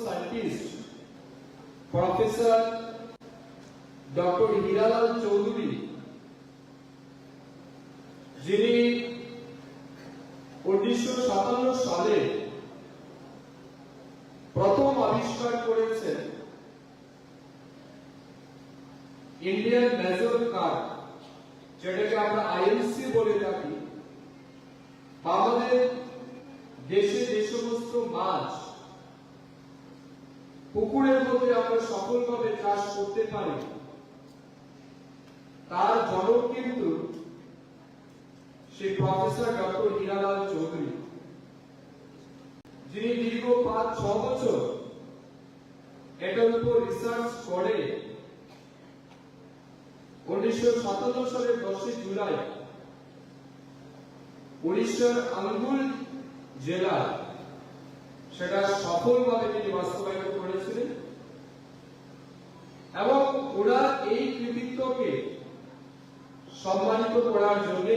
Scientist professor doctor Hiralal Chowdhury, যিনি 1957 সালে প্রথম আবিষ্কার করেছেন ইন্ডিয়ান মেজর কার্ড, যেটাকে আমরা আইএনসি বলে থাকি। আমাদের দেশে যে সমস্ত মাছ পুকুরের মধ্যে আমরা সফলভাবে চাষ করতে পারি, তার জনক কিন্তু সেই প্রফেসর ডক্টর হীরালাল চৌধুরী, যিনি দীর্ঘ 5-6 বছর এটার উপর রিসার্চ করে 1957 সালের 10 জুলাই উড়িষ্যার আঙ্গুল জেলা সেটা সফলভাবে তিনি বাস্তবায়ন করেছিলেন। এবং ওনার এই কৃতিত্বকে সম্মানিত করার জন্য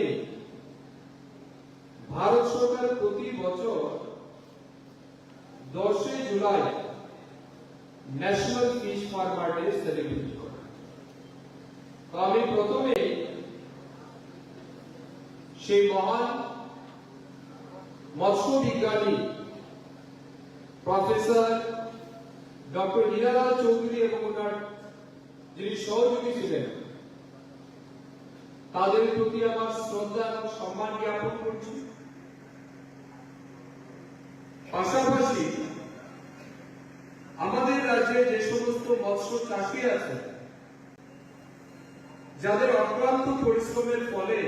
ভারত সরকার প্রতি বছর 10 July national fish farmer day celebrate করে। তো আমি প্রথমে সেই মহান মৎস্য বিজ্ঞানী প্রফেসর ডক্টর হীরালাল চৌধুরী এবং ওনার যিনি সহযোগী ছিলেন তাদের প্রতি আমার শ্রদ্ধা এবং সম্মান জ্ঞাপন করছি। পাশাপাশি আমাদের রাজ্যে যে সমস্ত মৎস্য চাষী আছে, যাদের অক্লান্ত পরিশ্রমের ফলে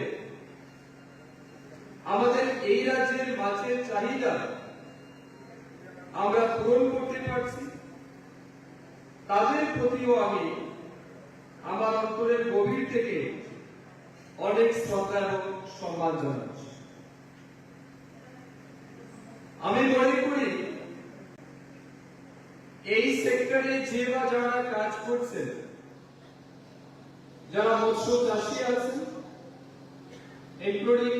আমাদের এই রাজ্যের মাছের চাহিদা আমরা পূরণ করতে পারছি, তাদের প্রতিও আমি আমার অন্তরের গভীর থেকে অনেক শ্রদ্ধা এবং সম্মান জানাচ্ছি। আমি মনে করি এই সেক্টরে যে বা যারা কাজ করছেন, যারা মৎস্য চাষী আছেন, ইনক্লুডিং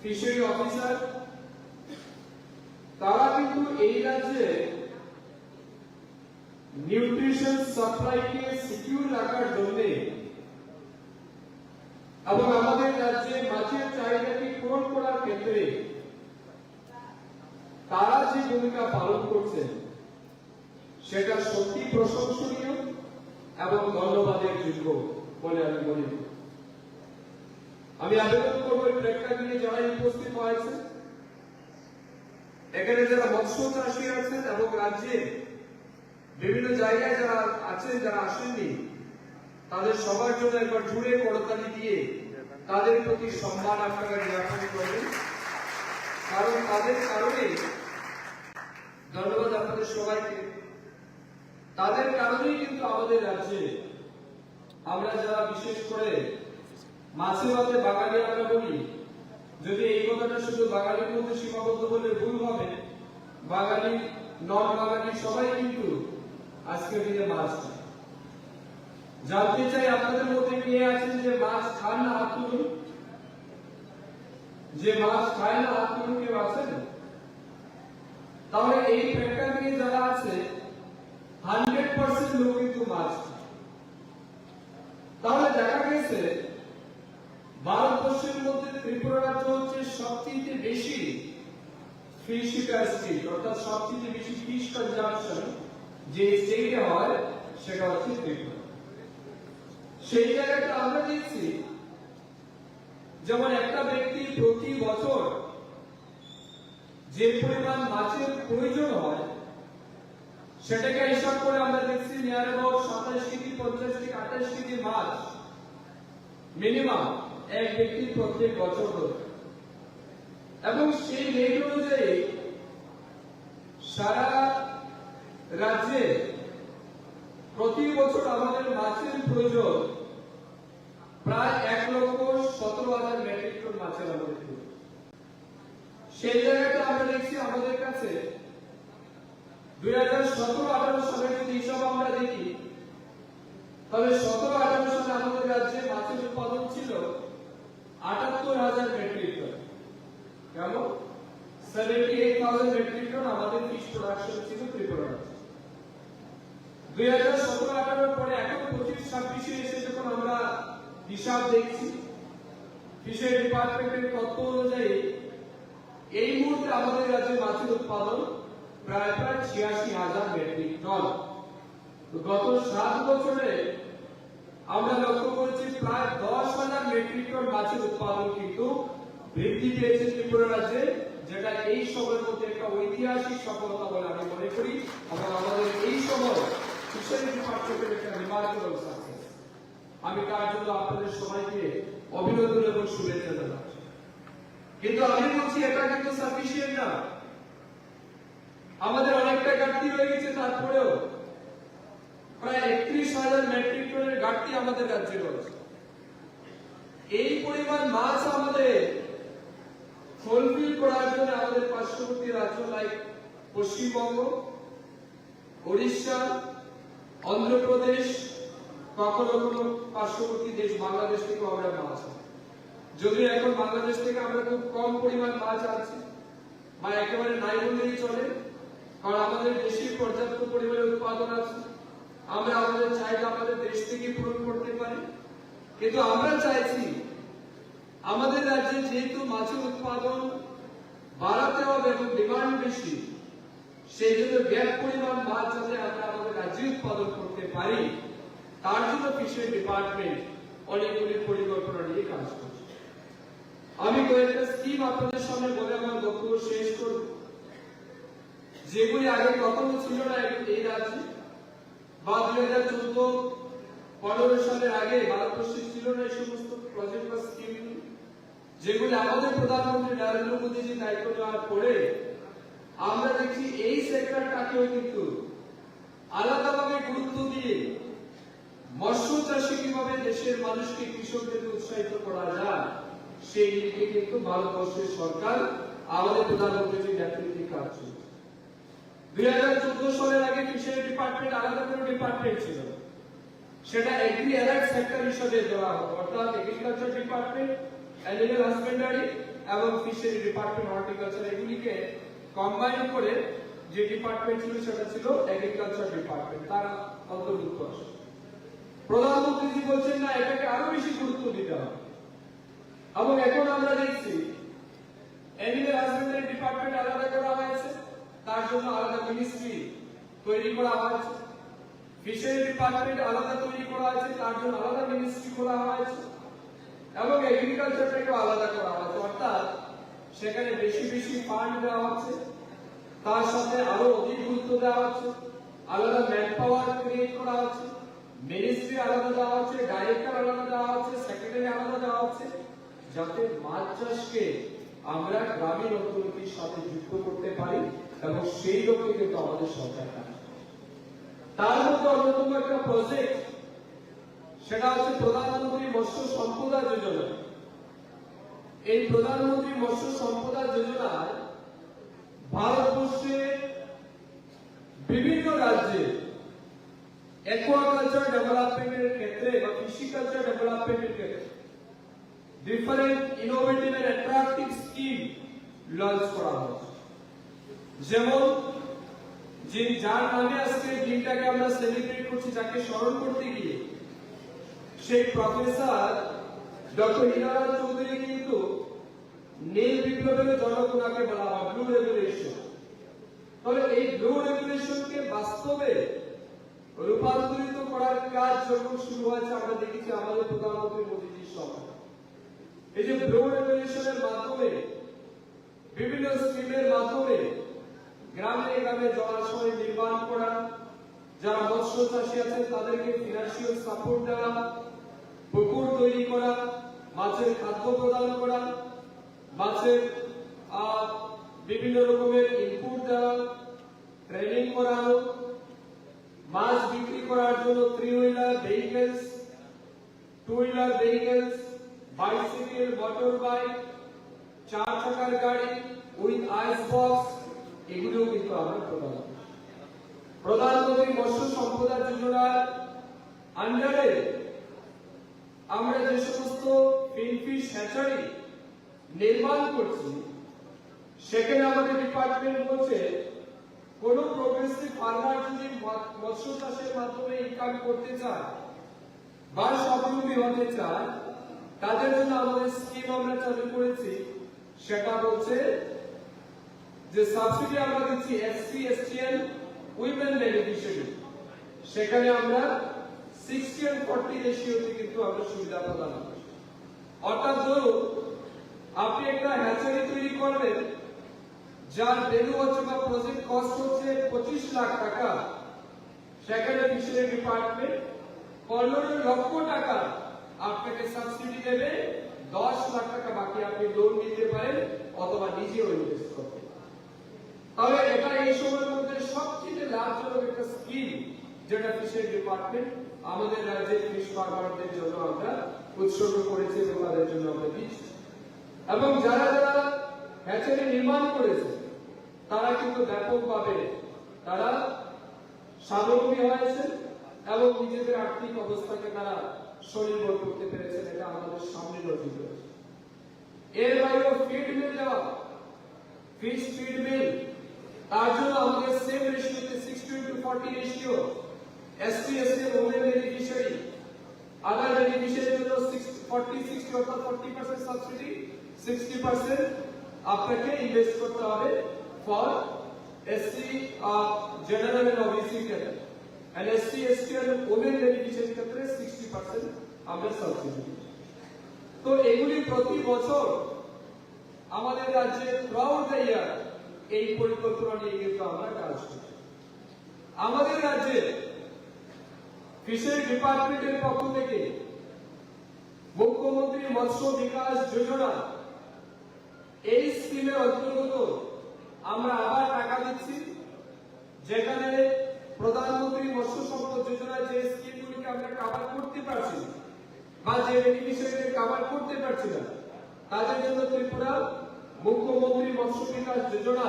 ফিশারি অফিসার, তারা কিন্তু এই রাজ্যে নিউট্রিশন সাপ্লাইকে সিকিউর রাখার জন্য এবং আমাদের রাজ্যে মাছের চাহিদাকে পূরণ করার ক্ষেত্রে তারা যে ভূমিকা পালন করছেন সেটা সত্যি প্রশংসনীয় এবং ধন্যবাদের যোগ্য বলে আমি মনে করি। আমি আবেদন করবো প্রেক্ষাগৃহে যারা উপস্থিত হয়েছে, এখানে যারা মৎস্য চাষী আছেন এবং রাজ্যে বিভিন্ন জায়গায় যারা আছেন, যারা আসেননি, তাদের সবার জন্য একবার জুড়ে করতালি দিয়ে তাদের প্রতি সম্মান আপনারা জ্ঞাপন করবেন। কারণ তাদের কারণে, ধন্যবাদ আপনাদের সবাইকে, তাদের কারণেই কিন্তু আমাদের রাজ্যে আমরা যারা বিশেষ করে মাছে ভাতে বাঙালি আমরা বলি, যদি এই কথাটা শুধু বাঙালির মধ্যে সীমাবদ্ধ বলে ভুল হবে, বাঙালি নন বাঙালি সবাই কিন্তু আজকের দিনে মাছ খায়। জানতে চাই আপনাদের মধ্যে কে আছেন যে মাছ খান না, হাত তুলুন। যে মাছ খায় না, হাত তুলুন। কেউ আছেন? তাহলে এই প্রেক্ষাগৃহে যারা আছে 100% লোক কিন্তু মাছ খায়। তাহলে দেখা গেছে ভারতবর্ষের মধ্যে ত্রিপুরা রাজ্য হচ্ছে সবচেয়ে বেশি ফিশ ইটার স্টেট, অর্থাৎ সবচেয়ে বেশি ফিশ কনজাম্পশন যে স্টেটে হয় সেটা হচ্ছে ত্রিপুরা। সেই জায়গাটা আমরা দেখছি যেমন একটা ব্যক্তি প্রতি বছর যে পরিমাণ মাছের প্রয়োজন হয় সেটাকে হিসাব করে আমরা দেখছি নিয়ার অ্যাবাউট 27 কেজি, 50 থেকে 28 কেজি মাছ মিনিমাম এক ব্যক্তি প্রত্যেক বছর ধরে। এবং সেই রেট অনুযায়ী সারা রাজ্যে প্রতি বছর আমাদের মাছের প্রয়োজন প্রায় 1,17,000 মেট্রিক টন মাছের আমাদের প্রয়োজন। সেই জায়গাটা আমরা দেখছি আমাদের কাছে 2017-18 সালের যদি হিসাব আমরা দেখি, তবে 17-18 সালে আমাদের রাজ্যে মাছের উৎপাদন ছিল 78,000 মেট্রিক টন। কেমন? 78,000 মেট্রিক টন আমাদের ফিশ প্রোডাকশন ছিল ত্রিপুরা রাজ্যে। 2017-18 পরে এখন 25-26 এসে যখন আমরা হিসাব দেখছি, ফিশারি ডিপার্টমেন্টের তথ্য অনুযায়ী এই মুহূর্তে আমাদের রাজ্যে মাছের উৎপাদন প্রায় 86,000 মেট্রিক টন। গত 7 বছরে আমরা লক্ষ্য করেছি প্রায় 10,000 মেট্রিক টন মাছের উৎপাদন কিন্তু বৃদ্ধি পেয়েছে ত্রিপুরা রাজ্যে, যেটা এই সময়ের মধ্যে একটা ঐতিহাসিক সফলতা বলে আমি মনে করি। এবং আমাদের এই সময় ফিশারি ডিপার্টমেন্টের একটা রিমার্কেবল সাকসেস। আমি তার জন্য আপনাদের সবাইকে অভিনন্দন এবং শুভেচ্ছা জানাচ্ছি। কিন্তু আমি বলছি এটা কিন্তু সাফিসিয়েন্ট না, আমাদের অনেকটা ঘাটতি রয়ে গেছে। তারপরেও প্রায় 31,000 মেট্রিক টনের ঘাটতি আমাদের রাজ্যে রয়েছে। এই পরিমাণ মাছ আমাদের ফুলফিল করার জন্য আমাদের পার্শ্ববর্তী রাজ্য লাইক পশ্চিমবঙ্গ, উড়িষ্যা, অন্ধ্রপ্রদেশ, কখনো কোনো পার্শ্ববর্তী দেশ বাংলাদেশ থেকে আমরা মাছ আনি। যদিও এখন বাংলাদেশ থেকে আমরা খুব কম পরিমাণ মাছ আনছি বা একেবারে নাই বললেই চলে, কারণ আমাদের দেশে পর্যাপ্ত পরিমাণে উৎপাদন আছে। আমরা আমাদের চাহিদা আমাদের দেশ থেকে পূরণ করতে পারি। কিন্তু আমরা চাইছি আমাদের রাজ্যে যেহেতু মাছের উৎপাদন বাড়াতে হবে এবং ডিমান্ড বেশি, সেই জন্য ব্যাপক পরিমাণ মাছ যাতে আমরা আমাদের রাজ্যে উৎপাদন করতে পারি, তার জন্য ফিশারি ডিপার্টমেন্ট অনেকগুলি পরিকল্পনা নিয়ে কাজ করছে। আমি কয়েকটা স্কিম আপনাদের সামনে বলে আমার বক্তব্য শেষ করব, যেগুলি আগে কখনো ছিল না এই রাজ্যে, বা 2014-15 সালের আগে ভারতবর্ষে ছিল না এই সমস্ত প্রজেক্ট বা স্কিম, যেগুলি আমাদের প্রধানমন্ত্রী নরেন্দ্র মোদীজি দায়িত্ব নেওয়ার পরে আমরা দেখছি এই সেক্টরটাকেও কিন্তু আলাদাভাবে গুরুত্ব দিয়ে মৎস্য চাষে কিভাবে দেশের মানুষকে, কৃষকদেরকে উৎসাহিত করা যায়, সেই দিকে কিন্তু ভারতবর্ষের সরকার আমাদের প্রধানমন্ত্রীর নেতৃত্বে কাজ চলছে। 2014 সালের আগে ফিশারি ডিপার্টমেন্ট আলাদা কোনো ডিপার্টমেন্ট ছিল, সেটা এগ্রি অ্যালাইড সেক্টর হিসেবে দেওয়া হতো, অর্থাৎ এগ্রিকালচার ডিপার্টমেন্ট, অ্যানিমাল হাসবেন্ডারি এবং ফিশারি ডিপার্টমেন্ট, হর্টিকালচার, এগুলিকে কম্বাইন করে যে ডিপার্টমেন্ট ছিল সেটা ছিল এগ্রিকালচার ডিপার্টমেন্ট, তার অন্তর্ভুক্ত আসে। প্রধানমন্ত্রীজি বলছেন না, এটাকে আরো বেশি গুরুত্ব দিতে হবে। এবং এখন আমরা দেখছি অ্যানিমাল হাসবেন্ডারি ডিপার্টমেন্ট আলাদা করা হয়েছে, তার জন্য আলাদা মিনিস্ট্রি তৈরি করা হয়েছে। ফিশারি ডিপার্টমেন্ট আলাদা তৈরি করা হয়েছে, তার জন্য আলাদা মিনিস্ট্রি খোলা হয়েছে। এবং এগ্রিকালচারটাকেও আলাদা করা হয়েছে, অর্থাৎ সেখানে বেশি বেশি ফান্ড দেওয়া হচ্ছে, তার সাথে আরো অধিক গুরুত্ব দেওয়া হচ্ছে, আলাদা ম্যান পাওয়ার ক্রিয়েট করা হচ্ছে, মিনিস্ট্রি আলাদা দেওয়া হচ্ছে, ডাইরেক্টর আলাদা দেওয়া হচ্ছে, সেক্রেটারি আলাদা দেওয়া হচ্ছে, যাতে মাছ চাষকে আমরা গ্রামীণ অর্থনীতির সাথে যুক্ত করতে পারি। এবং সেই লক্ষ্যে কিন্তু আমাদের সরকার কাজ করছে। তার মধ্যে অন্যতম একটা প্রজেক্ট, সেটা হচ্ছে প্রধানমন্ত্রী মৎস্য সম্পদা যোজনা। এই প্রধানমন্ত্রী মৎস্য সম্পদা যোজনায় ভারতবর্ষের বিভিন্ন রাজ্যে অ্যাকুয়াকালচার ডেভেলপমেন্টের ক্ষেত্রে বা কৃষিকালচার ডেভেলপমেন্টের ক্ষেত্রে different innovative and attractive scheme launch করা হয়েছে। যেমন যার নামে আজকে দিনটাকে আমরা সেলিব্রেট করছি, যাকে স্মরণ করতে গিয়ে সেই প্রফেসর ডক্টর ইনারাজ চৌধুরী কিন্তু নীল বিপ্লবের জনক ওনাকে বলা হয়, ব্লু রেভলিউশন। তবে এই ব্লু রেভলিউশনকে বাস্তবে রূপান্তরিত করার কাজ যখন শুরু হয়েছে আমরা দেখেছি আমাদের প্রধানমন্ত্রী মোদীজির সময়। এই যে ব্লু রেভলিউশনের মাধ্যমে, বিভিন্ন স্কিমের মাধ্যমে গ্রামে গ্রামে জলাশয় নির্মাণ করা, যারা মৎস্য চাষী আছেন তাদেরকে ফিনান্সিয়াল সাপোর্ট দেওয়া, পুকুর তৈরি করা, মাছের খাদ্য প্রদান করা, মাছের বিভিন্ন রকমের ইনপুট দেওয়া, ট্রেনিং করানো, মাছ বিক্রি করার জন্য 3 wheeler vehicles, 2 wheeler vehicles, bicycle, motor bike, 4 চাকার গাড়ি উইথ আইস বক্স, এগুলোও কিন্তু আমরা প্রদান করি। প্রধানমন্ত্রী মৎস্য সম্পদা যোজনার আন্ডারে আমরা যে সমস্ত ফিনফিশ হ্যাচারি নির্মাণ করছি, সেখানে আমাদের ডিপার্টমেন্ট বলছে কোন প্রোগ্রেসিভ ফার্মার যদি মৎস্য চাষের মাধ্যমে ইনকাম করতে চায় বা স্বাবলম্বী হতে চায়, তাদের জন্য আমাদের স্কিম আমরা চালু করেছি। সেটা বলছে যে সাবসিডি আমরা দিচ্ছি এসসি এসটিএন উইমেন বেনিফিশিয়ারি, সেখানে আমরা 60:40 রেশিওতে কিন্তু আমরা সুবিধা প্রদান করি। অর্থাৎ ধরুন আপনি একটা হ্যাচারি তৈরি করবেন, যার ভ্যালু হচ্ছে বা প্রজেক্ট কস্ট হচ্ছে 25 লাখ টাকা, সেখানে ফিশারি ডিপার্টমেন্ট 15 লক্ষ টাকা আপনাকে সাবসিডি দেবে, 10 লাখ টাকা বাকি আপনি লোন নিতে পারেন অথবা নিজেও ইনভেস্ট করতে পারেন। তাহলে এটা এই সময়ের মধ্যে সবচেয়ে লাভজনক একটা স্কিম, যেটা ফিশারি ডিপার্টমেন্ট আমাদের রাজ্যের ফিশ ফার্মারদের জন্য আমরা উৎসর্গ করেছি এবং তাদের জন্য আমরা দিচ্ছি। এবং যারা যারা হ্যাচারি নির্মাণ করেছে তারা কিন্তু ব্যাপকভাবে তারা স্বাবলম্বী হয়েছে এবং নিজেদের আর্থিক অবস্থাকে তারা স্বনির্ভর করতে পেরেছেন। এটা আমাদের সামনে নজির রয়েছে। এর বাইরেও ফিড মিল দেওয়া, ফিশ ফিড মিল, তার জন্য আমাদের সেম রেশিওতে 60:40 ratio, ST SC women beneficiary, other বেনিফিশিয়ারির জন্য 40-60 অর্থাৎ 40% সাবসিডি, 60% আপনাকে ইনভেস্ট করতে হবে for SC general and OBC category, and ST ST and women beneficiary ক্ষেত্রে 60% আমরা সাবসিডি। তো এগুলি প্রতি বছর আমাদের রাজ্যে থ্রুআউট দ্য ইয়ার এই পরিকল্পনা নিয়ে কিন্তু আমরা কাজ করছি। আমাদের রাজ্যে ফিশারি ডিপার্টমেন্টের পক্ষ থেকে মুখ্যমন্ত্রী মৎস্য বিকাশ যোজনা এই স্কিমের অন্তর্গত আমরা আবার টাকা দিচ্ছি, যেখানে প্রধানমন্ত্রী মৎস্য সম্পদ যোজনায় যে স্কিমগুলিকে আমরা কভার করতে পারছি বা যে বেনিফিশিয়ারিদের কভার করতে পারছি না, তাদের জন্য ত্রিপুরা মুখ্যমন্ত্রী মৎস্য বিকাশ যোজনা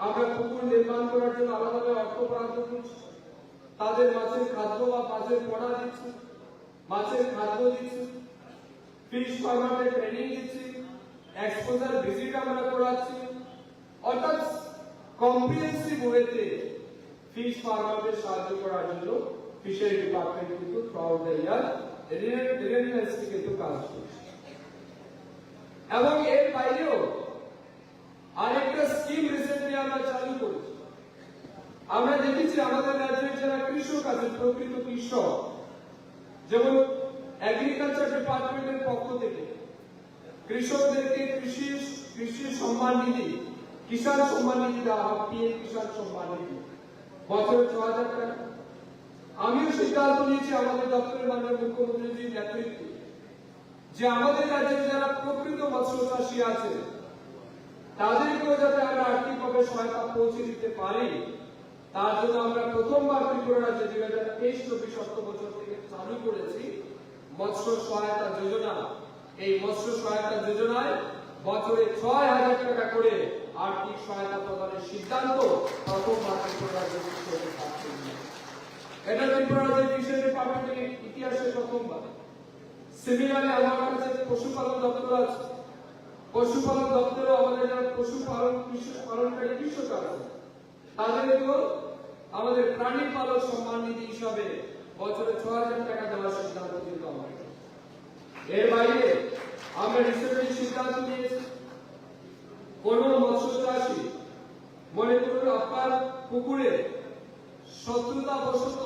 আমরা পুকুর নির্মাণ করার জন্য আলাদাভাবে অর্থ বরাদ্দ করছি, তাদের মাছের খাদ্য বা মাছের পোনা দিচ্ছি, মাছের খাদ্য দিচ্ছি, ফিশ ফার্মারদের ট্রেনিং দিচ্ছি, এক্সপোজার ভিজিট আমরা করাচ্ছি। অর্থাৎ কম্প্রিহেন্সিভ ওয়েতে ফিশ ফার্মারদের সাহায্য করার জন্য ফিশারি ডিপার্টমেন্ট কিন্তু থ্রুআউট দ্য ইয়ার রিলেভেন্সলি কিন্তু কাজ করছে। এবং এর বাইরেও আরেকটা স্কিম রিসেন্টলি আমরা চালু করেছি। আমরা দেখেছি আমাদের রাজ্যের যারা কৃষক আছেন, প্রকৃত কৃষক, যেমন এগ্রিকালচার ডিপার্টমেন্টের পক্ষ থেকে কৃষকদেরকে কৃষি সম্মান নিধি, কিষাণ সম্মান নিধি দেওয়া হয়, পিএম কিষাণ সম্মান নিধি, বছরে 6,000 টাকা। আমিও সিদ্ধান্ত নিয়েছি আমাদের দপ্তরের মাননীয় মুখ্যমন্ত্রীর নেতৃত্বে যে আমাদের রাজ্যে যারা প্রকৃত মৎস্য চাষী আছে তাদেরকেও যাতে আমরা আর্থিকভাবে সহায়তা পৌঁছে দিতে পারি, তার জন্য আমরা প্রথমবার ত্রিপুরা রাজ্যে 2023-24 অর্থ বছর থেকে চালু করেছি মৎস্য সহায়তা যোজনা। এই মৎস্য সহায়তা যোজনায় বছরে 6,000 টাকা করে আর্থিক সহায়তা প্রদানের সিদ্ধান্ত প্রথমবার ত্রিপুরা রাজ্যে নিয়েছে। এটা ত্রিপুরা রাজ্যের ফিশারি ডিপার্টমেন্টের ইতিহাসে প্রথমবার। সিমিলারলি আমার কাছে পশুপালন দপ্তর আছে, পশুপালন দপ্তরে আমাদের যারা পশুপালনকারী কৃষক আছে তাদেরকেও আমাদের প্রাণী পালক সম্মান নিধি হিসাবে বছরে 6,000 টাকা দেওয়ার সিদ্ধান্ত কিন্তু আমাদের। এর বাইরে আমরা রিসেন্টলি সিদ্ধান্ত নিয়েছি কোন মৎস্য চাষী মনে করুন আপনার পুকুরে শত্রুতা বশত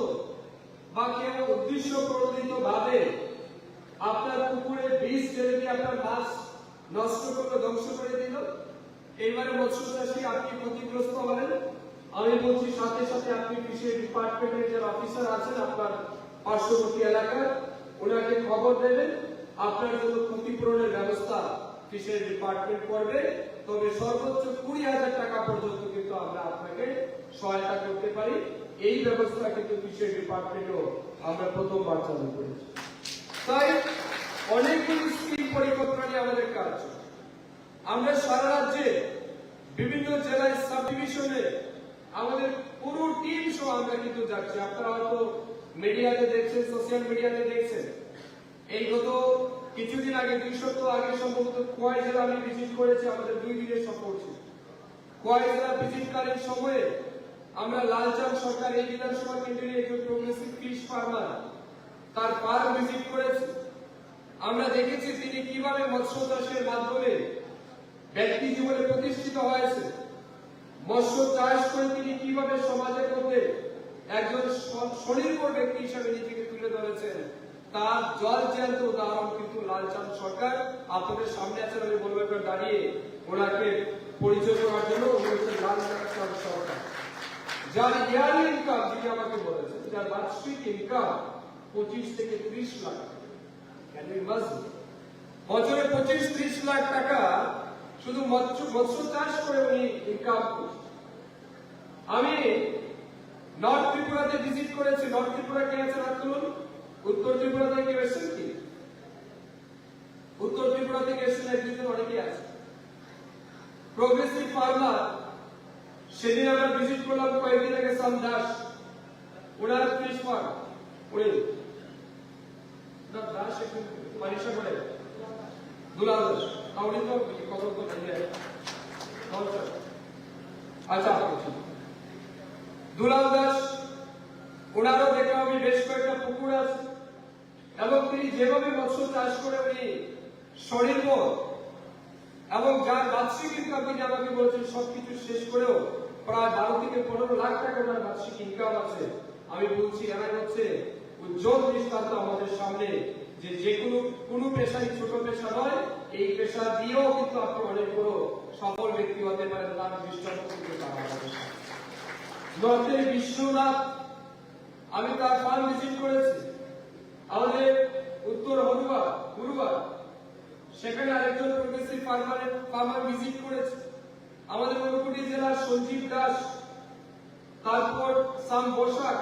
বা কেউ উদ্দেশ্য প্রণোদিত ভাবে আপনার পুকুরে বিষ ঢেলে দিয়ে আপনার মাছ নষ্ট করে ধ্বংস করে দিল, এইবারে মৎস্য চাষী আপনি ক্ষতিগ্রস্ত হলেন, আমি বলছি সাথে সাথে আপনি ফিশারি ডিপার্টমেন্টের যারা অফিসার আছেন আপনার পার্শ্ববর্তী এলাকার, ওনাকে খবর দেবেন, আপনার জন্য ক্ষতিপূরণের ব্যবস্থা ফিশারি ডিপার্টমেন্ট করবে। তবে সর্বোচ্চ 20,000 টাকা পর্যন্ত কিন্তু আমরা আপনাকে সহায়তা করতে পারি। এই ব্যবস্থা কিন্তু ফিশারি ডিপার্টমেন্টও আমরা প্রথমবার চালু করেছি। তাই অনেকগুলি স্কিম পরিকল্পনা নিয়ে আমাদের কাজ। আমরা সারা রাজ্যে বিভিন্ন জেলায় সাব ডিভিশনে আমাদের পুরো টিম সহ আমরা কিন্তু যাচ্ছি। আপনারা হয়তো মিডিয়াতে দেখছেন, সোশ্যাল মিডিয়াতে দেখছেন। এই গত কিছুদিন আগে 2 সপ্তাহ আগে সম্ভবত খোয়াই জেলা আমি ভিজিট করেছি, আমাদের 2 দিনের সফর ছিল। খোয়াই জেলা ভিজিটকালীন সময়ে আমরা লালচাঁদ সরকার এই বিধানসভা কেন্দ্রের একজন প্রগ্রেসিভ ফিশ ফার্মার, তার ফার্ম ভিজিট করেছি। আমরা দেখেছি তিনি কিভাবে মৎস্য চাষের মাধ্যমে ব্যক্তি জীবনে প্রতিষ্ঠিত হয়েছে, মৎস্য চাষ করে তিনি কিভাবে সমাজের মধ্যে একজন স্বনির্ভর ব্যক্তি হিসেবে নিজেকে তুলে ধরেছেন, তার জল জ্যান্ত উদাহরণ কিন্তু লালচাঁদ সরকার আপনাদের সামনে আছেন। আমি বলবো একবার দাঁড়িয়ে ওনাকে পরিচয় করার জন্য। উনি হচ্ছেন লালচাঁদ সরকার, যার ইয়ারলি ইনকাম যিনি আমাকে বলেছেন, যার বার্ষিক ইনকাম 25 থেকে 30 লাখ বছরে 25-30 লাখ টাকা শুধু মৎস্য চাষ করে উনি ইনকাম করছেন। আমি নর্থ ত্রিপুরাতে ভিজিট করেছি। নর্থ ত্রিপুরা কে আছেন হাত তুলুন। উত্তর ত্রিপুরা থেকে এসেছেন কি? উত্তর ত্রিপুরা থেকে এসেছেন একজন, অনেকেই আছে প্রগ্রেসিভ ফার্মার। সেদিন আমরা ভিজিট করলাম কয়েকদিন আগে সাম দাস, ওনার ফিশ ফার্ম। উনি দাস একজন পরীক্ষা করে দুলাল দাস, উনি তো কত আচ্ছা দুলাল দাস, ওনারও দেখলাম আমি বেশ কয়েকটা পুকুর আছে এবং তিনি যেভাবে মৎস্য চাষ করে উনি স্বনির্ভর এবং যার বার্ষিক ইনকাম তিনি আমাকে বলেছেন সবকিছু শেষ করেও প্রায় 12 থেকে 15 লাখ টাকা ওনার বার্ষিক ইনকাম আছে। আমি বলছি এরাই হচ্ছে উজ্জ্বল দৃষ্টান্ত আমাদের সামনে যে কোনো পেশাই ছোট পেশা নয়, এই পেশা দিয়েও কিন্তু আপনি অনেক বড় সফল ব্যক্তি হতে পারেন। তার দৃষ্টান্ত কিন্তু তারা আমাদের সামনে। নর্থের বিশ্বনাথ, আমি তার ফার্ম ভিজিট করেছি। আমাদের উত্তর গুরুবার, সেখানে আরেকজন প্রগ্রেসিভ ফার্মার ভিজিট করেছে। আমাদের ঊনকোটি জেলার সঞ্জীব দাস, তারপর সাম বসাক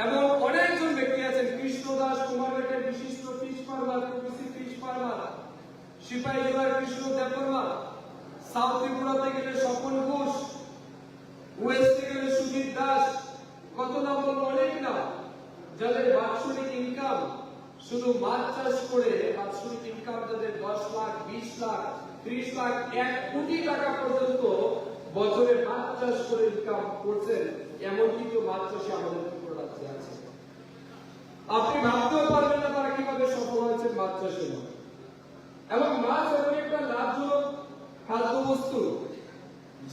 এবং অনেকজন ব্যক্তি আছেন। কৃষ্ণ দাস কুমারঘাটের বিশিষ্ট fish farmer, progressive fish farmer. সিপাহী জেলার কৃষ্ণ দেববর্মা, সাউথ ত্রিপুরাতে গেলে স্বপন ঘোষ, ওয়েস্টে গেলে সুজিত দাস, কত নাম বলবো, অনেক না, যাদের বাৎসরিক ইনকাম শুধু মাছ চাষ করে বাৎসরিক ইনকাম যাদের 10 লাখ, 20 লাখ, 30 লাখ, 1 কোটি টাকা পর্যন্ত বছরে মাছ চাষ করে ইনকাম করছেন, এমন কিন্তু মাছ চাষে আমাদের ত্রিপুরা রাজ্যে আছে। আপনি ভাবতেও পারবেন না তারা কিভাবে সফল হয়েছে মাছ চাষে। এবং মাছ এমন একটা লাভজনক খাদ্যবস্তু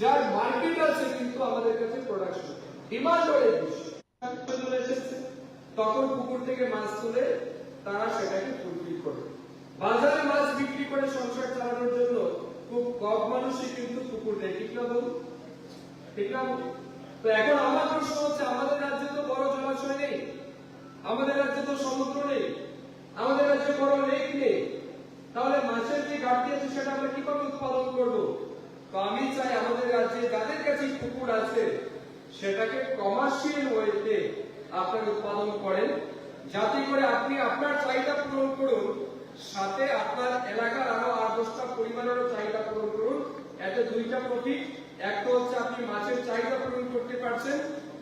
যার মার্কেট আছে, কিন্তু আমাদের কাছে প্রোডাকশন ডিমান্ড অনেক বেশি। তখন পুকুর থেকে মাছ তুলে তারা সেটাকে ফুলফিল করে বাজারে মাছ বিক্রি করে সংসার চালানোর জন্য খুব কম মানুষই কিন্তু পুকুর দেয়। ঠিক না বলুন? ঠিক না? তো এখন আমার প্রশ্ন হচ্ছে, আমাদের রাজ্যে তো বড় জলাশয় নেই, আমাদের রাজ্যে তো সমুদ্র নেই, আমাদের রাজ্যে বড় লেক নেই, তাহলে মাছের যে ঘাটতি আছে সেটা আমরা কিভাবে উৎপাদন করবো? তো আমি চাই আমাদের রাজ্যে যাদের কাছে পুকুর আছে সেটাকে কমার্শিয়াল ওয়েতে আপনারা উৎপাদন করেন, যাতে করে আপনি আপনার চাহিদা পূরণ করুন, সাথে আপনার এলাকার আরো 8-10টা পরিবারেরও চাহিদা পূরণ করুন। এতে দুইটা প্রফিট, একটা হচ্ছে আপনি মাছের চাহিদা পূরণ করতে পারছেন,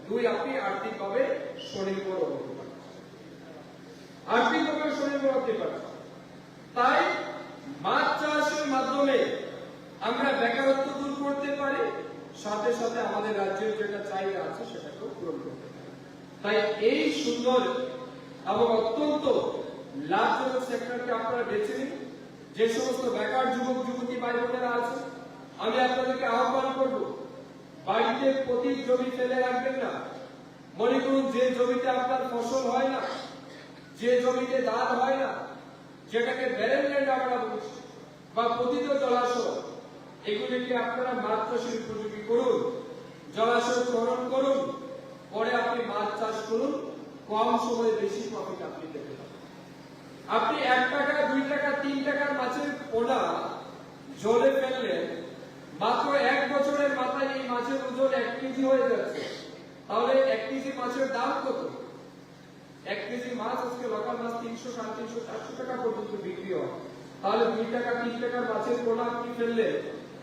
দুই আপনি আর্থিকভাবে স্বনির্ভর হতে পারছেন, আর্থিকভাবে স্বনির্ভর হতে পারছেন। তাই মাছ চাষের মাধ্যমে আমরা বেকারত্ব দূর করতে পারি, সাথে সাথে আমাদের রাজ্যের যেটা চাহিদা আছে সেটাকেও পূরণ করতে পারি। তাই এই সুন্দর এবং অত্যন্ত লাভজনক সেক্টরকে আপনারা বেছে নিন। যে সমস্ত বেকার যুবক যুবতী ভাই বোনেরা আছে, আমি আপনাদেরকে আহ্বান করব, বাড়িতে পতিত জমি ফেলে রাখবেন না। মনে করুন যে জমিতে আপনার ফসল হয় না, যে জমিতে ধান হয় না, যেটাকে ব্যারেল ল্যান্ড আমরা বলছি, বা পতিত জলাশয়, এগুলিকে আপনারা মাছ চাষের উপযোগী করুন, জলাশয় খনন করুন, পরে আপনি মাছ চাষ করুন, কম সময়ে বেশি প্রফিট আপনি পেতে পারেন। আপনি 1 টাকা, 2 টাকা, 3 টাকার মাছের পোনা জলে ফেললেন, মাত্র 1 বছরের মাথায় এই মাছের ওজন 1 কেজি হয়ে যাচ্ছে। তাহলে 1 কেজি মাছের দাম কত? 1 কেজি মাছ আজকে লোকাল মাছ 300, 350, 400 টাকা পর্যন্ত বিক্রি হয়। তাহলে 2 টাকা, 3 টাকার মাছের পোনা আপনি ফেললেন,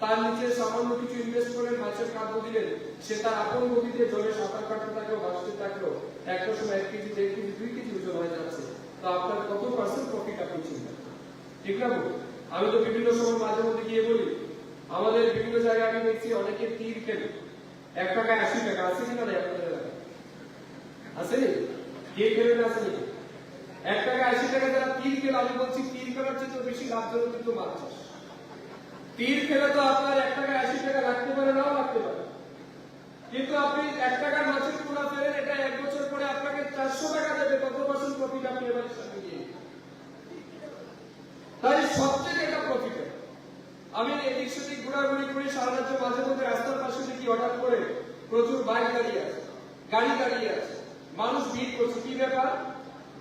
তার নিচে সামান্য কিছু ইনভেস্ট করে মাছের খাদ্য দিলেন, সে তার আপন গতিতে জলে সাঁতার কাটতে থাকলো, ভাসতে থাকলো, একটা সময় 1 কেজি, 1.5 কেজি, 2 কেজি ওজন হয়ে যাচ্ছে। তো আপনার কত পার্সেন্ট প্রফিট আপনি চিন্তা করেন? ঠিক না? আমি তো বিভিন্ন সময় মাঝে মধ্যে গিয়ে বলি, আমাদের বিভিন্ন জায়গায় আমি দেখছি অনেকে তীর খেলে, 1 টাকায় 80 টাকা আছে কিনা না আপনাদের এলাকায়? আছে নি? কে খেলেন আছে নি? 1 টাকায় 80 টাকা যারা তীর খেলে, আমি বলছি তীর খেলার চেয়ে বেশি লাভজনক কিন্তু মাছ চাষ। তীর খেলে তো আপনার 1 টাকায় 80 টাকা রাখতে পারে, নাও রাখতে পারে, কিন্তু আপনি 1 টাকার মাছের পোনা ফেলেন, এটা 1 বছর পরে আপনাকে 400 টাকা দেবে। কত পার্সেন্ট প্রফিট আপনি এবারের সাথে দিয়ে? তাই সবচেয়ে এটা প্রফিট। আমি এদিক সেদিক ঘোরাঘুরি করি সারা রাজ্যে, মাঝে মধ্যে রাস্তার পাশে দেখি হঠাৎ করে প্রচুর বাইক দাঁড়িয়ে আছে, গাড়ি দাঁড়িয়ে আছে, মানুষ ভিড় করছে। কি ব্যাপার?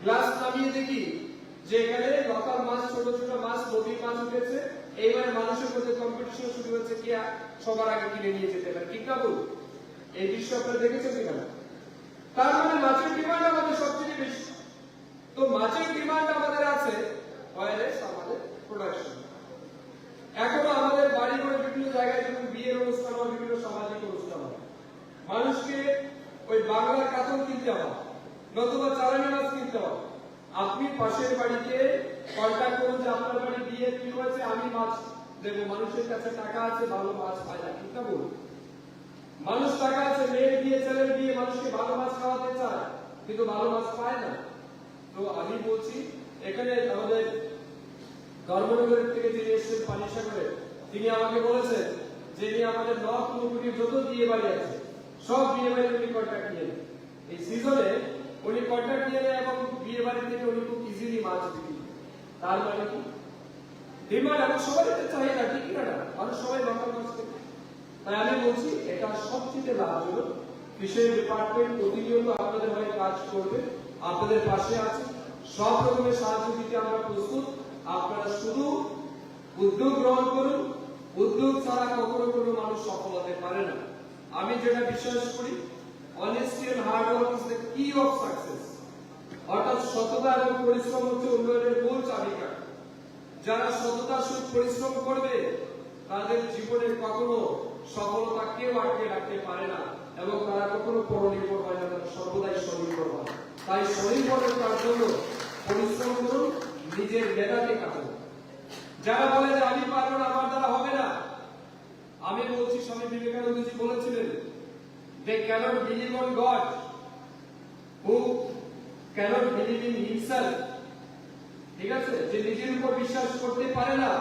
গ্লাস নামিয়ে দেখি যে এখানে লোকাল মাছ, ছোট ছোট মাছ, নদীর মাছ উঠেছে। এইবারে মানুষের মধ্যে কম্পিটিশন শুরু হয়েছে, কে সবার আগে কিনে নিয়ে যেতে পারে। ঠিক না বল? এই দৃশ্য আপনারা দেখেছেন কিনা? তার মানে মাছের ডিমান্ড আমাদের সবচেয়ে বেশি। তো মাছের ডিমান্ড আমাদের আছে, ওয়ারলেস আমাদের প্রোডাকশন। এখনো আমাদের বাড়ি ঘরে বিভিন্ন জায়গায় যেমন বিয়ের অনুষ্ঠান হয়, বিভিন্ন সামাজিক অনুষ্ঠান হয়, মানুষকে ওই বাংলার কাতল কিনতে হয়, নতুবা চালানি মাছ কিনতে হয়। আপনি পাশের বাড়িতে কন্ট্যাক্ট করুন যে আপনার বাড়ি বিয়ে কি হয়েছে, আমি মাছ দেবো। মানুষের কাছে টাকা আছে, ভালো মাছ পায় না। ঠিক না বলুন? মানুষ টাকা আছে, মেয়ের বিয়ে, ছেলের বিয়ে, মানুষকে ভালো মাছ খাওয়াতে চায়, কিন্তু ভালো মাছ পায় না। তো আমি বলছি, এখানে আমাদের ধর্মনগরের থেকে যিনি এসেছেন পানিসাগরে, তিনি আমাকে বলেছেন যে ইনি আমাদের নর্থ মুকুটির যত বিয়ে বাড়ি আছে সব বিয়ে বাড়ির উনি কন্ট্যাক্ট নিয়ে নেন। এই সিজনে উনি কন্ট্যাক্ট নিয়ে নেন এবং বিয়ে বাড়ি থেকে উনি খুব ইজিলি মাছ বিক্রি করেন। তার মানে কি? ডিমান্ড এবং সবাই এটা চাহিদা, ঠিক না? মানুষ সবাই লোকাল মাছ খেতে। তাই আমি বলছি এটা সবচেয়ে লাভজনক। ফিশারি ডিপার্টমেন্ট প্রতিনিয়ত আপনাদের হয়ে কাজ করবে, আপনাদের পাশে আছে, সব রকমের সাহায্য দিতে আমরা প্রস্তুত। আপনারা শুধু উদ্যোগ গ্রহণ করুন। উদ্যোগ ছাড়া কখনো কোনো মানুষ সফল হতে পারে না। আমি যেটা বিশ্বাস করি, honesty and hard work is the key of success. অর্থাৎ সততা এবং পরিশ্রম হচ্ছে উন্নয়নের মূল চাবিকাঠি। যারা সততার সহিত পরিশ্রম করবে তাদের জীবনে কখনো সফলতা কেউ আটকে রাখতে পারে না, এবং তারা কখনো পরনির্ভর হয় না, তারা সর্বদাই স্বনির্ভর হয়। তাই স্বনির্ভরতার জন্য পরিশ্রম করুন, নিজের মেধাকে কাটান। যারা বলে যে আমি পারবো না, আমার দ্বারা হবে না, আমি বলছি স্বামী বিবেকানন্দজি বলেছিলেন, they cannot believe on God who cannot believe in himself। ঠিক আছে? যে নিজের উপর বিশ্বাস করতে পারে না,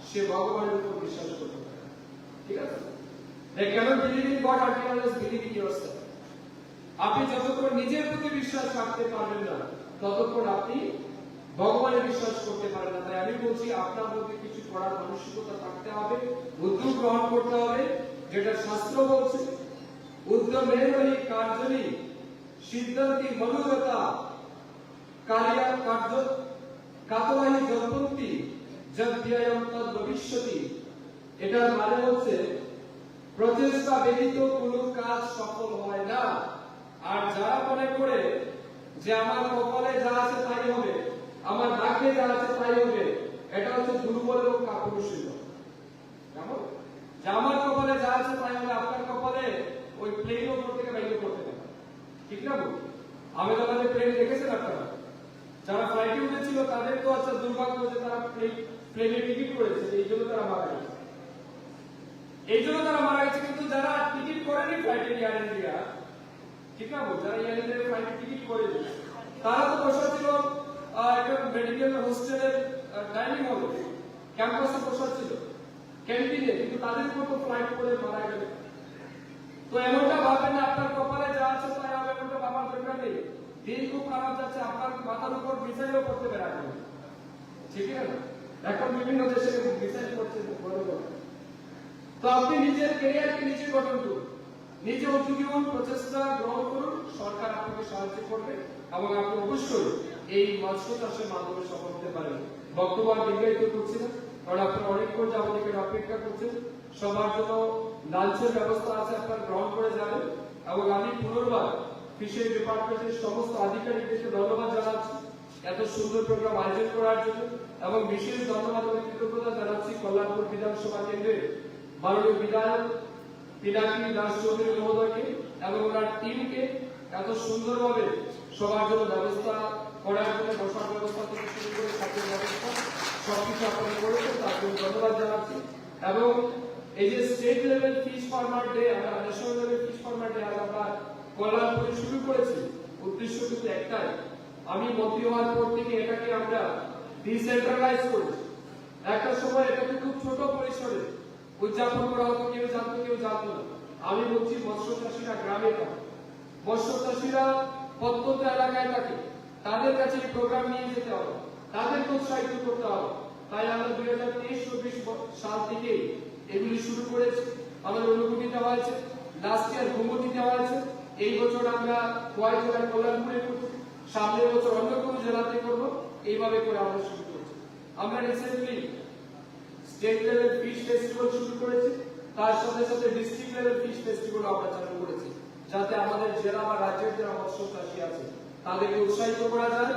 সে ভগবানের উপর বিশ্বাস করতে পারে না। ঠিক আছে? they cannot believe in God until you believe in yourself। আপনি যতক্ষণ নিজের প্রতি বিশ্বাস রাখতে পারবেন না, ততক্ষণ আপনি ভগবানে বিশ্বাস করতে পারে না। তাই আমি বলছি আপনার মধ্যে কিছু করার মানসিকতা থাকতে হবে, উদ্যোগ গ্রহণ করতে হবে, যেটা শাস্ত্র বলছে, উদ্যমেরই কার্যনি সিদ্ধান্তি মনোগতা কার্য কার্য কাতরাহি জল্পন্তি যদ্ব্যয়ম তদ ভবিষ্যতি। এটার মানে হচ্ছে প্রচেষ্টা ব্যতীত কোনো কাজ সফল হয় না। আর যারা মনে করে যে আমার কপালে যা আছে তাই হবে, আমার ভাগ্যে যা আছে তাই হবে, এটা হচ্ছে দুর্বল এবং কাপুরুষের। কেমন? যে আমার কপালে যা আছে তাই হবে, আপনার কপালে ওই প্লেন উপর থেকে বাইরে করতে পারে। ঠিক না বল? আমেদাবাদে প্লেন দেখেছেন আপনারা? যারা ফ্লাইটে উঠেছিল তাদের তো আচ্ছা দুর্ভাগ্য যে তারা প্লেনে টিকিট করেছে, এই জন্য তারা মারা গেছে। কিন্তু যারা টিকিট করেনি ফ্লাইটে, এয়ার ইন্ডিয়া, ঠিক না বল, যারা এয়ার ইন্ডিয়ার ফ্লাইটে টিকিট করেনি, তারা তো বসা ছিল একটা মেডিকেল হোস্টেলের ডাইনিং হলে, ক্যাম্পাসে বসা ছিল, ক্যান্টিনে, কিন্তু তাদের উপর তো ফ্লাইট করে মারা গেল। তো এমনটা ভাবেন না আপনার কপালে যা আছে তাই হবে, এমনটা ভাবার দরকার নেই। দিন খুব খারাপ যাচ্ছে, আপনার মাথার উপর মিসাইলও করতে পারে এখন। ঠিক না? এখন বিভিন্ন দেশে মিসাইল করছে বড় বড়। তো আপনি নিজের ক্যারিয়ারকে নিজে গঠন করুন, নিজে উদ্যোগী হন, প্রচেষ্টা গ্রহণ করুন, সরকার আপনাকে সাহায্য করবে এবং আপনি অবশ্যই এই মৎস্য চাষের মাধ্যমে সফল হতে পারেন। বক্তব্য দীর্ঘায়িত করছি না, কারণ আপনারা অনেকক্ষণ যাবত এখানে অপেক্ষা করছেন। সবার জন্য লাঞ্চের ব্যবস্থা আছে, আপনারা গ্রহণ করে যাবেন। এবং আমি পুনর্বার ফিশারি ডিপার্টমেন্টের সমস্ত আধিকারিকদেরকে ধন্যবাদ জানাচ্ছি এত সুন্দর প্রোগ্রাম আয়োজন করার জন্য, এবং বিশেষ ধন্যবাদ এবং কৃতজ্ঞতা জানাচ্ছি কল্যাণপুর বিধানসভা কেন্দ্রের মাননীয় বিধায়ক পিনাকি দাস চৌধুরী মহোদয়কে এবং ওনার টিমকে এত সুন্দরভাবে সবার জন্য ব্যবস্থা করার জন্য, বসার ব্যবস্থা থেকে শুরু করে খাদ্যের ব্যবস্থা সবকিছু আপনারা করেছেন, তার জন্য ধন্যবাদ জানাচ্ছি। এবং এই যে state level fish farmer day, আমরা national level fish farmer day আজ আমরা কল্যাণপুরে শুরু করেছি। উদ্দেশ্য কিন্তু একটাই, আমি মন্ত্রী হওয়ার পর থেকে এটাকে আমরা ডিসেন্ট্রালাইজ করেছি। একটা সময় এটাকে খুব ছোট পরিসরে উদযাপন করা হতো, কেউ জানতো কেউ জানতো না। আমি বলছি মৎস্য চাষীরা গ্রামে থাকে, মৎস্য চাষীরা প্রত্যন্ত এলাকায় থাকে, তাদের কাছে এই প্রোগ্রাম নিয়ে যেতে হবে, তাদেরকে উৎসাহিত করতে হবে। তাই আমরা 2023-24 সাল থেকে এগুলি শুরু করেছি। আমাদের অনুভূতি দেওয়া হয়েছে, লাস্ট ইয়ার ঘুমতি দেওয়া হয়েছে, এই বছর আমরা খোয়াই জেলার কল্যাণপুরে করছি, সামনের বছর অন্য কোনো জেলাতে করবো, এইভাবে করে আমরা শুরু করছি। আমরা recently state level fish festival শুরু করেছি, তার সাথে সাথে ডিস্ট্রিক্ট লেভেল ফিশ ফেস্টিভ্যাল আমরা চালু করেছি, যাতে আমাদের জেলা বা রাজ্যের যারা মৎস্য চাষী আছে তাদেরকে উৎসাহিত করা যায়